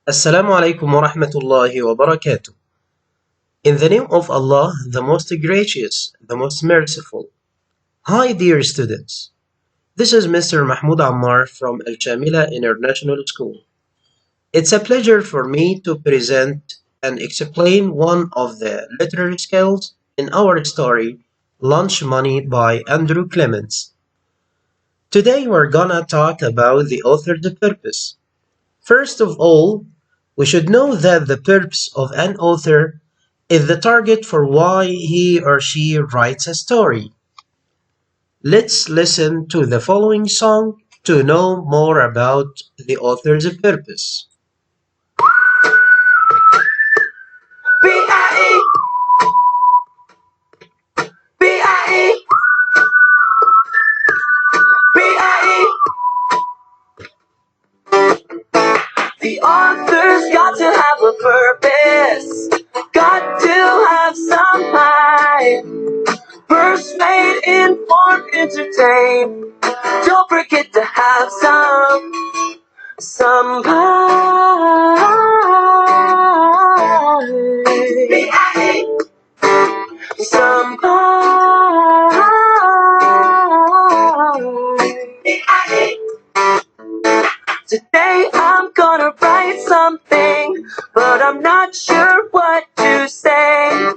Assalamu alaikum wa rahmatullahi wa barakatuh. In the name of Allah, the most gracious, the most merciful. Hi, dear students. This is Mr. Mahmoud Ammar from Al Shamila International School. It's a pleasure for me to present and explain one of the literary skills in our story, Lunch Money by Andrew Clements. Today we're gonna talk about the author's purpose. First of all, we should know that the purpose of an author is the target for why he or she writes a story. Let's listen to the following song to know more about the author's purpose. B-I-E, B-I-E, B-I-E. The author's got to have a purpose, got to have some mind. Persuade, inform, entertain. Don't forget to have some pride. Some pride. Today I'm gonna write something, but I'm not sure what to say.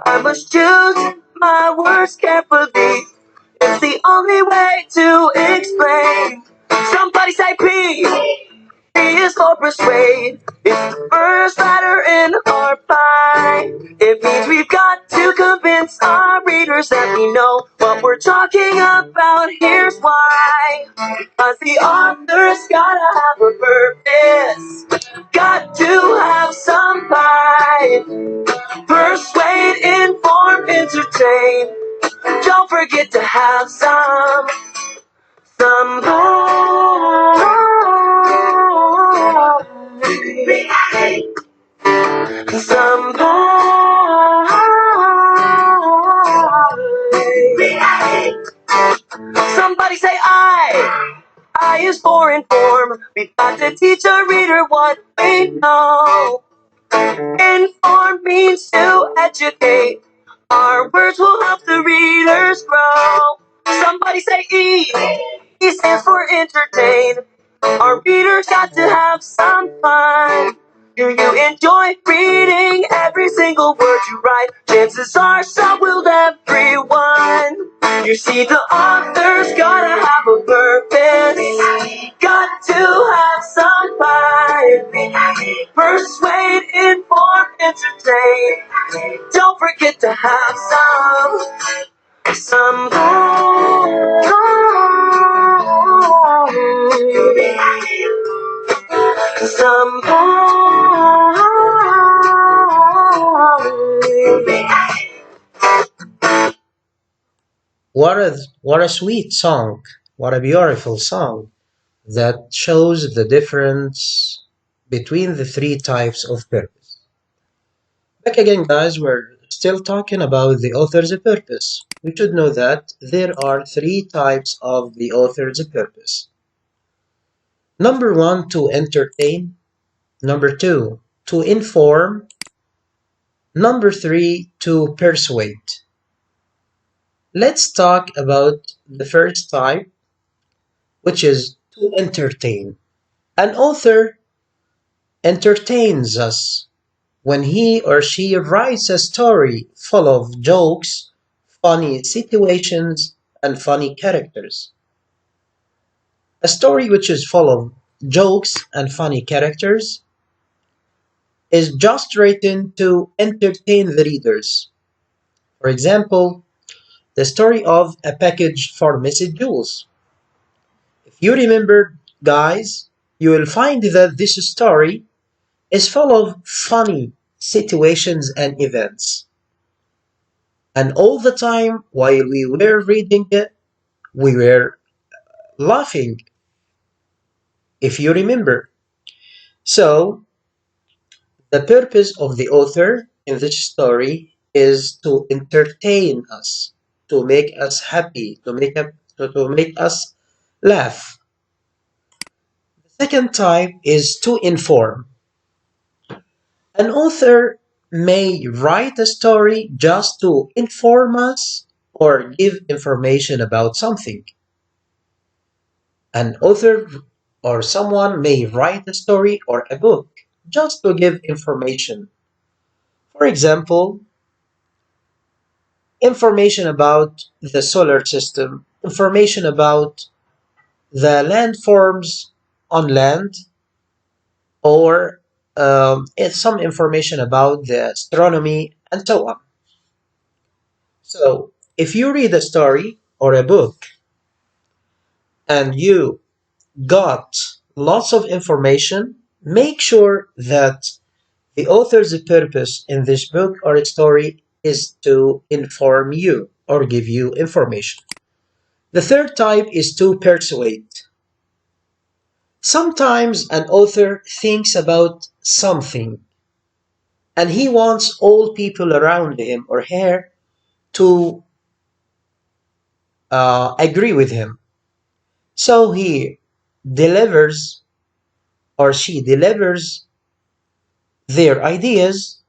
I must choose my words carefully. It's the only way to explain. Somebody say P. P is for persuade. It's the first letter in our pie. It means we've got to convince our readers that we know what we're talking about. Here's why. Cause the author's gotta have a purpose. Got to have some pride. Persuade, inform, entertain. Don't forget to have some pride. Some pride. Somebody say I. I is for inform. We've got to teach our reader what we know. Inform means to educate. Our words will help the readers grow. Somebody say E. E stands for entertain. Our readers got to have some fun. Do you enjoy reading every single word you write? Chances are so will everyone. You see, the author's gotta have a purpose. Got to have some fun. Persuade, inform, entertain. Don't forget to have some fun. Some fun. What a sweet song. What a beautiful song that shows the difference between the three types of purpose. Back again, guys, we're still talking about the author's purpose. We should know that there are three types of the author's purpose. Number one, to entertain. Number two, to inform. Number three, to persuade. Let's talk about the first type, which is to entertain. An author entertains us when he or she writes a story full of jokes, funny situations, and funny characters. A story which is full of jokes and funny characters is just written to entertain the readers. For example, the story of A Package for Mrs. Jules. If you remember, guys, you will find that this story is full of funny situations and events. And all the time while we were reading it, we were laughing, if you remember. So, the purpose of the author in this story is to entertain us, to make us happy, to make us laugh. The second type is to inform. An author may write a story just to inform us or give information about something. An author or someone may write a story or a book just to give information. For example, information about the solar system, information about the landforms on land, or it's some information about the astronomy and so on. So, if you read a story or a book and you got lots of information, make sure that the author's purpose in this book or story is to inform you or give you information. The third type is to persuade. Sometimes an author thinks about something and he wants all people around him or her to agree with him. So he delivers or she delivers their ideas,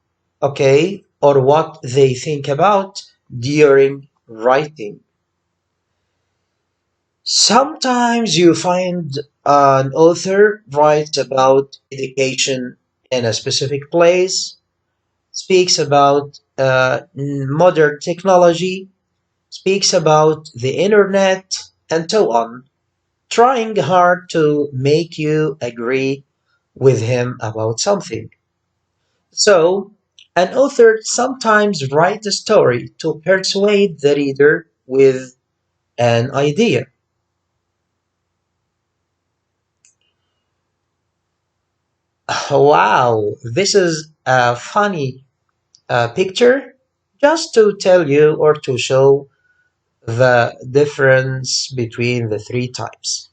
okay, or what they think about during writing. Sometimes you find an author writes about education in a specific place, speaks about modern technology, speaks about the internet, and so on, trying hard to make you agree with him about something. So, an author sometimes writes a story to persuade the reader with an idea. Wow, this is a funny picture just to tell you or to show the difference between the three types.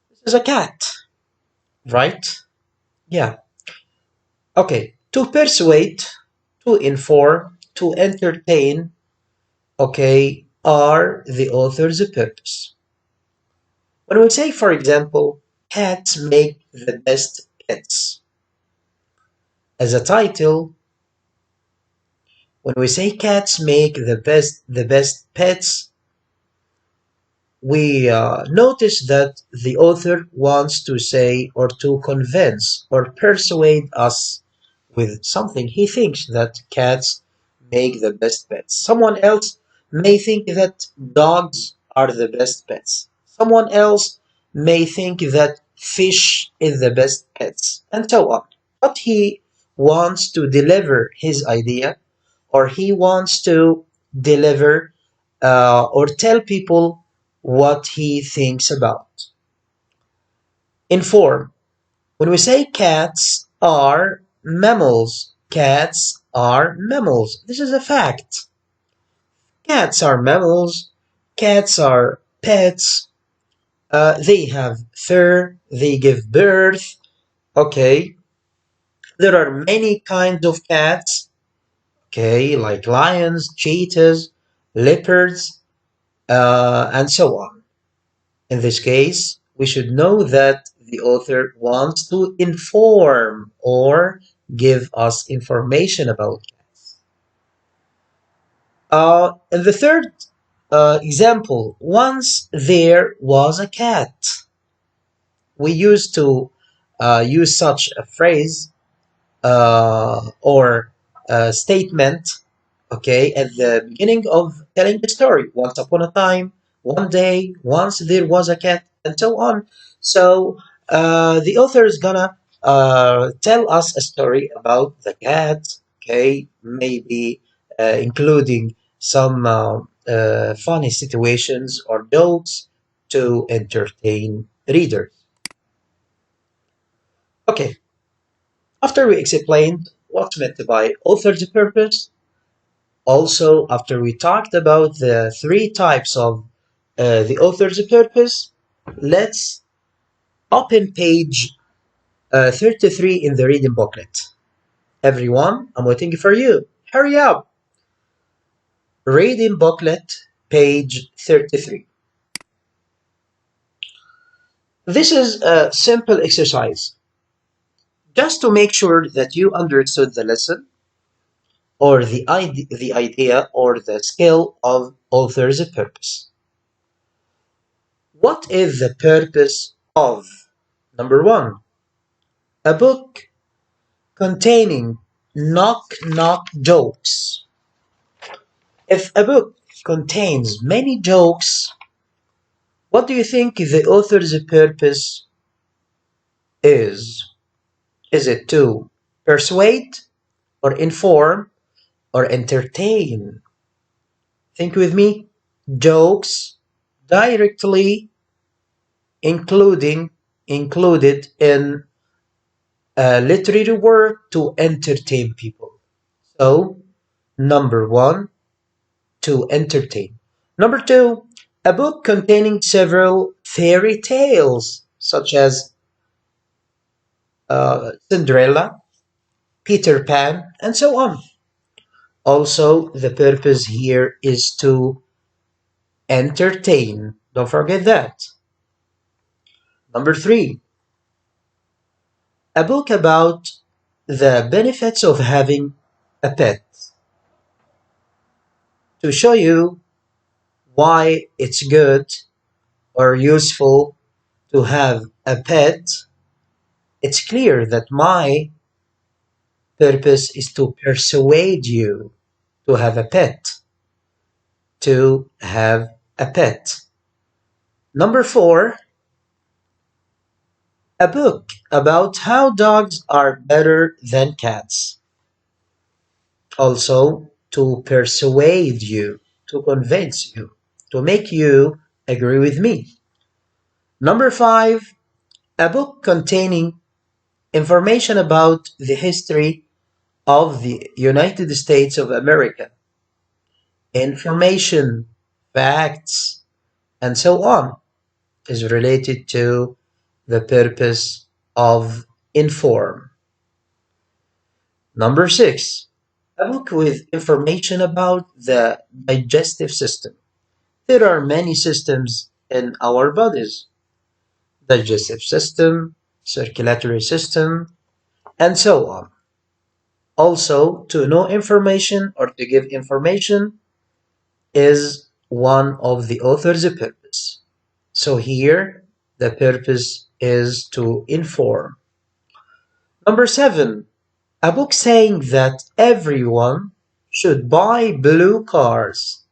This is a cat, right? Yeah. Okay. To persuade, to inform, to entertain, okay, are the author's purpose. When we say, for example, cats make the best pets, as a title, when we say cats make the best pets, we notice that the author wants to say or to convince or persuade us with something. He thinks that cats make the best pets. Someone else may think that dogs are the best pets. Someone else may think that fish is the best pets, and so on. But he wants to deliver his idea, or he wants to deliver or tell people what he thinks about. Inform. When we say cats are mammals, cats are mammals. This is a fact. Cats are mammals. Cats are pets. They have fur. They give birth. Okay. There are many kinds of cats. Okay, like lions, cheetahs, leopards, and so on. In this case, we should know that the author wants to inform or give us information about cats. And the third example, once there was a cat. We used to use such a phrase or statement, okay, at the beginning of telling the story. Once upon a time, one day, once there was a cat, and so on. So the author is gonna tell us a story about the cat, okay, maybe including some funny situations or jokes to entertain readers. Okay, after we explained what's meant by author's purpose, also after we talked about the three types of the author's purpose, let's open page 33 in the reading booklet. Everyone, I'm waiting for you. Hurry up! Reading booklet, page 33. This is a simple exercise. just to make sure that you understood the lesson or the idea or the skill of author's purpose. What is the purpose of number one? A book containing knock knock jokes. If a book contains many jokes, what do you think the author's purpose is? Is it to persuade or inform or entertain? Think with me. Jokes directly including included in a literary work to entertain people. So, number one, to entertain. Number two, a book containing several fairy tales, such as Cinderella, Peter Pan, and so on. Also, the purpose here is to entertain. Don't forget that. Number three, a book about the benefits of having a pet to show you why it's good or useful to have a pet. It's clear that my purpose is to persuade you to have a pet. To have a pet. Number four, a book about how dogs are better than cats. Also, to persuade you, to convince you, to make you agree with me. Number five, a book containing information about the history of the United States of America. Information, facts, and so on is related to the purpose of inform. Number six, a book with information about the digestive system. There are many systems in our bodies: digestive system, circulatory system, and so on. Also, to know information or to give information is one of the author's purpose. So here, the purpose is to inform. Number seven, a book saying that everyone should buy blue cars.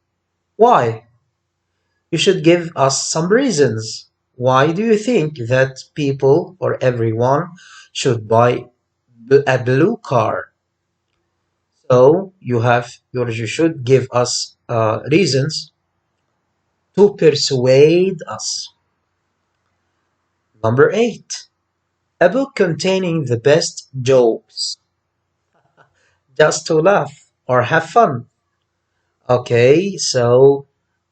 Why? You should give us some reasons. Why do you think that people or everyone should buy a blue car? So you should give us reasons to persuade us. Number eight, a book containing the best jokes, just to laugh or have fun. Okay, so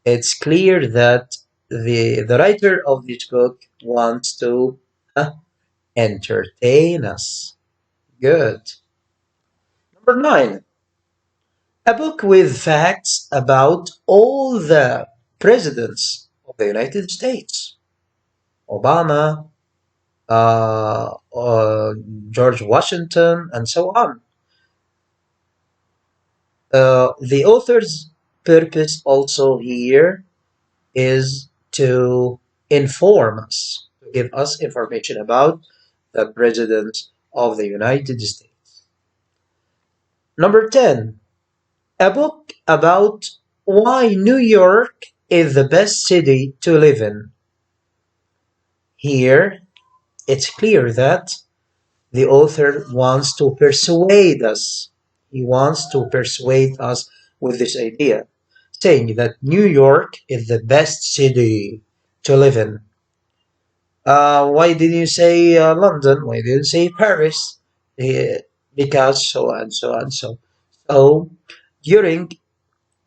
it's clear that the writer of this book wants to uh, entertain us. Good. Number nine, a book with facts about all the presidents of the United States. Obama, George Washington, and so on. The author's purpose also here is to inform us, to give us information about the President of the United States. Number 10, a book about why New York is the best city to live in. Here, it's clear that the author wants to persuade us. He wants to persuade us with this idea, saying that New York is the best city to live in. Why did you say London? Why didn't you say Paris? Eh, because so and so and so. So, during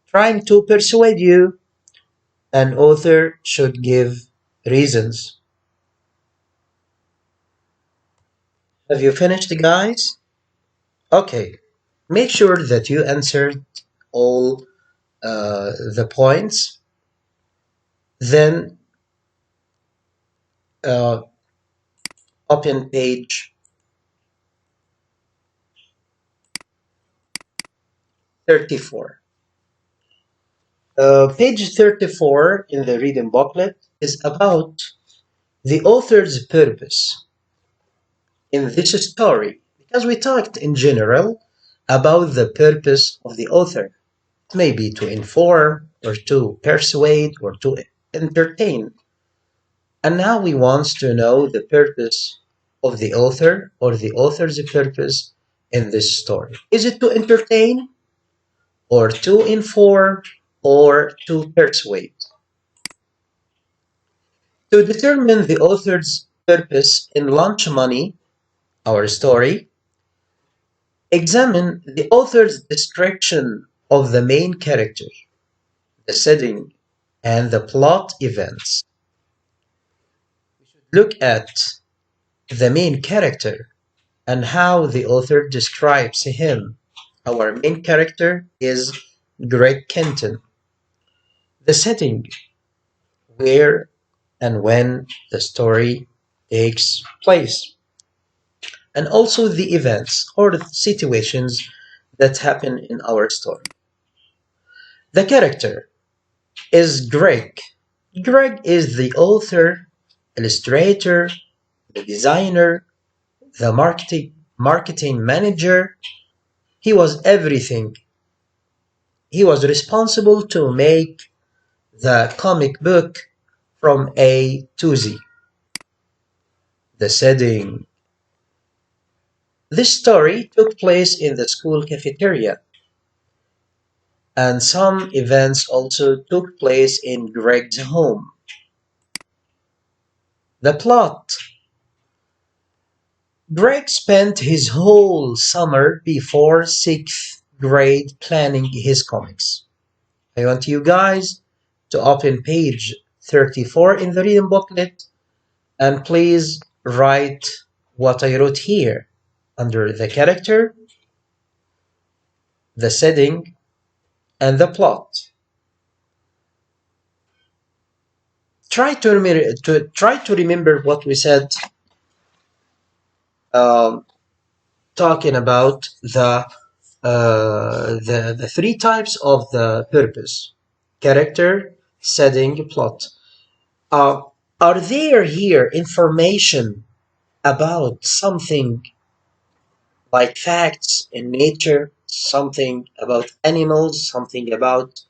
trying to persuade you, an author should give reasons. Have you finished, guys? Okay. Make sure that you answered all the points. Then uh, open page 34. Page 34 in the reading booklet is about the author's purpose in this story, because we talked in general about the purpose of the author. Maybe to inform, or to persuade, or to entertain. And now we want to know the purpose of the author, or the author's purpose in this story. Is it to entertain, or to inform, or to persuade? To determine the author's purpose in Lunch Money, our story, examine the author's description of the main character, the setting, and the plot events. Look at the main character and how the author describes him. Our main character is Greg Kenton. The setting, where and when the story takes place, and also the events or the situations that happen in our story. The character is Greg. Greg is the author, illustrator, the designer, the marketing manager. He was everything. He was responsible to make the comic book from A to Z. The setting. This story took place in the school cafeteria, and some events also took place in Greg's home. The plot. Greg spent his whole summer before 6th grade planning his comics. I want you guys to open page 34 in the reading booklet and please write what I wrote here under the character, the setting, and the plot. Try to remember what we said talking about the three types of the purpose: character, setting, plot. Are there here information about something like facts in nature, something about animals, something about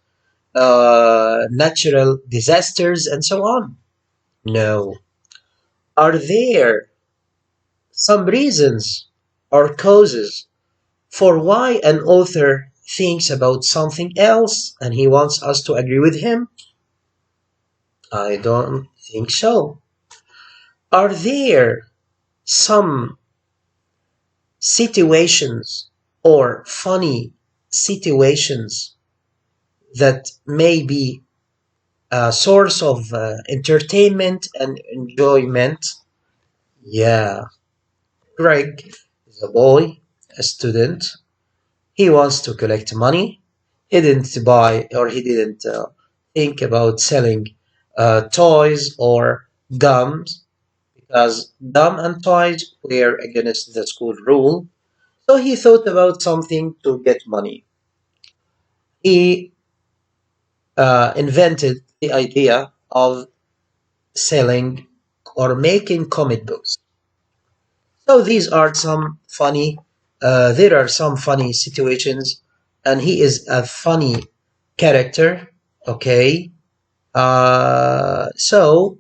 natural disasters, and so on? No. Are there some reasons or causes for why an author thinks about something else and he wants us to agree with him? I don't think so. Are there some situations or funny situations that may be a source of entertainment and enjoyment? Yeah. Greg is a boy, a student. He wants to collect money. He didn't buy or he didn't think about selling toys or gums, because gum and toys were against the school rule. So he thought about something to get money. He invented the idea of selling or making comic books. So these are some funny, there are some funny situations, and he is a funny character, okay? So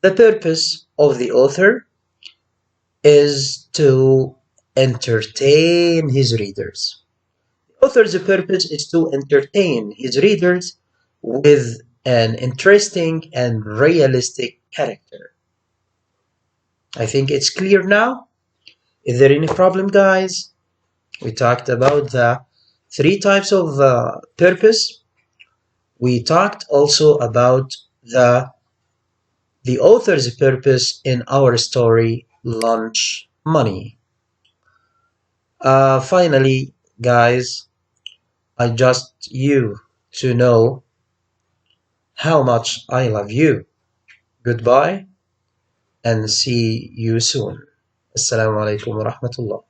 the purpose of the author is to entertain his readers. The author's purpose is to entertain his readers with an interesting and realistic character. I think it's clear now. Is there any problem, guys? We talked about the three types of purpose. We talked also about the author's purpose in our story, Lunch Money. Finally, guys, I just you to know how much I love you. Goodbye and see you soon. Assalamu alaikum wa rahmatullah.